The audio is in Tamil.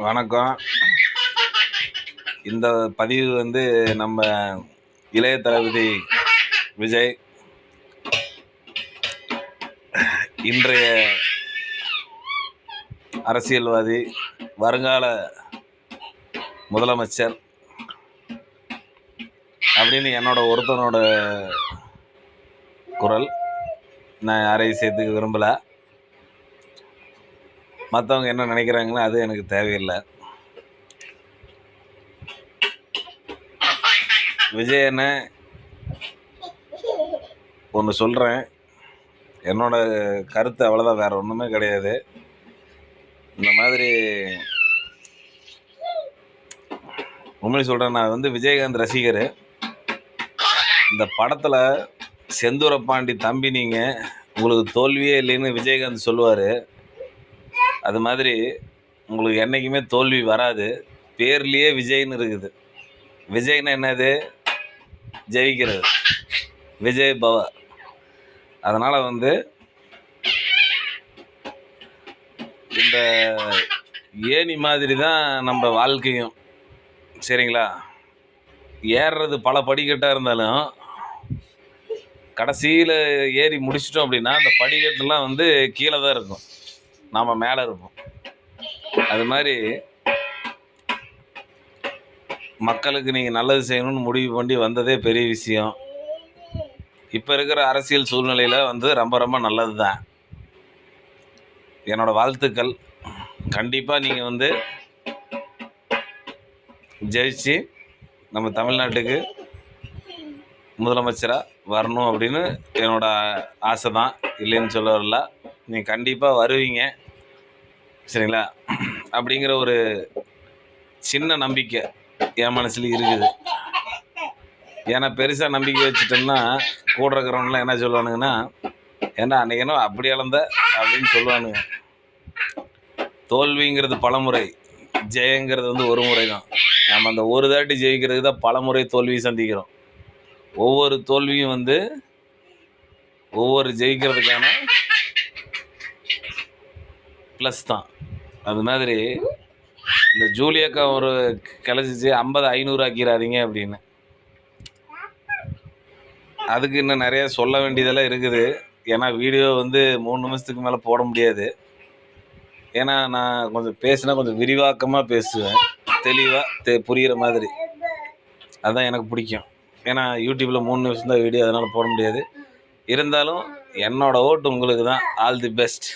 வணக்கம். இந்த பதிவு வந்து நம்ம இளைய தளபதி விஜய் இன்றைய அரசியல்வாதி, வருங்கால முதலமைச்சர் அப்படின்னு என்னோட ஒருத்தனோட குரல். நான் யாரையும் சேர்த்துக்க விரும்பலை. மற்றவங்க என்ன நினைக்கிறாங்களோ அது எனக்கு தேவையில்லை. விஜய் என்ன ஒன்று சொல்கிறேன், என்னோட கருத்து அவ்வளோதான், வேறு ஒன்றுமே கிடையாது. இந்த மாதிரி உண்மையை சொல்கிறேன், நான் வந்து விஜயகாந்த் ரசிகர். இந்த படத்தில் செந்தூரப்பாண்டி தம்பி நீங்கள் உங்களுக்கு தோல்வியே இல்லைன்னு விஜயகாந்த் சொல்லுவார். அது மாதிரி உங்களுக்கு என்றைக்குமே தோல்வி வராது. பேர்லேயே விஜய்னு இருக்குது. விஜய்னா என்னது? ஜெயிக்கிறது, விஜய் பவ. அதனால் வந்து இந்த ஏணி மாதிரி தான் நம்ம வாழ்க்கையும், சரிங்களா? ஏறுறது பல படிக்கட்டாக இருந்தாலும் கடைசியில் ஏறி முடிச்சிட்டோம் அப்படின்னா அந்த படிக்கட்டுலாம் வந்து கீழே தான் இருக்கும், நாம் மேலே இருப்போம். அது மாதிரி மக்களுக்கு நீங்கள் நல்லது செய்யணும்னு முடிவு பண்ணி வந்ததே பெரிய விஷயம். இப்போ இருக்கிற அரசியல் சூழ்நிலையில் வந்து ரொம்ப ரொம்ப நல்லது தான். என்னோடய வாழ்த்துக்கள். கண்டிப்பாக நீங்கள் வந்து ஜெயிச்சு நம்ம தமிழ்நாட்டுக்கு முதலமைச்சராக வரணும் அப்படின்னு என்னோட ஆசை தான், இல்லைன்னு சொல்ல வரல. நீங்கள் கண்டிப்பாக வருவீங்க, சரிங்களா? அப்படிங்கிற ஒரு சின்ன நம்பிக்கை என் மனசில் இருக்குது. ஏன்னா பெருசாக நம்பிக்கை வச்சுட்டோம்னா கூட இருக்கிறவங்களாம் என்ன சொல்லுவானுங்கன்னா, ஏன்னா அன்றைக்கி என்ன அப்படி இழந்த அப்படின்னு சொல்லுவானுங்க. தோல்விங்கிறது பலமுறை, ஜெயங்கிறது வந்து ஒரு முறை தான். நம்ம அந்த ஒரு தாட்டி ஜெயிக்கிறதுக்கு தான் பல முறை தோல்வி சந்திக்கிறோம். ஒவ்வொரு தோல்வியும் வந்து ஒவ்வொரு ஜெயிக்கிறதுக்கான ப்ளஸ் தான். அது மாதிரி இந்த ஜூலியக்கா ஒரு கிளச்சிச்சு 50 500 ஆக்கிடாதீங்க அப்படின்னு. அதுக்கு இன்னும் நிறைய சொல்ல வேண்டியதெல்லாம் இருக்குது. ஏன்னா வீடியோ வந்து 3 நிமிஷத்துக்கு மேலே போட முடியாது. ஏன்னா நான் கொஞ்சம் பேசுனா கொஞ்சம் விரிவாக்கமாக பேசுவேன், தெளிவாக புரிகிற மாதிரி. அதுதான் எனக்கு பிடிக்கும். ஏன்னா யூடியூப்பில் 3 நிமிஷம் தான் வீடியோ, அதனால் போட முடியாது. இருந்தாலும் என்னோடய ஓட்டு உங்களுக்கு தான். All the best.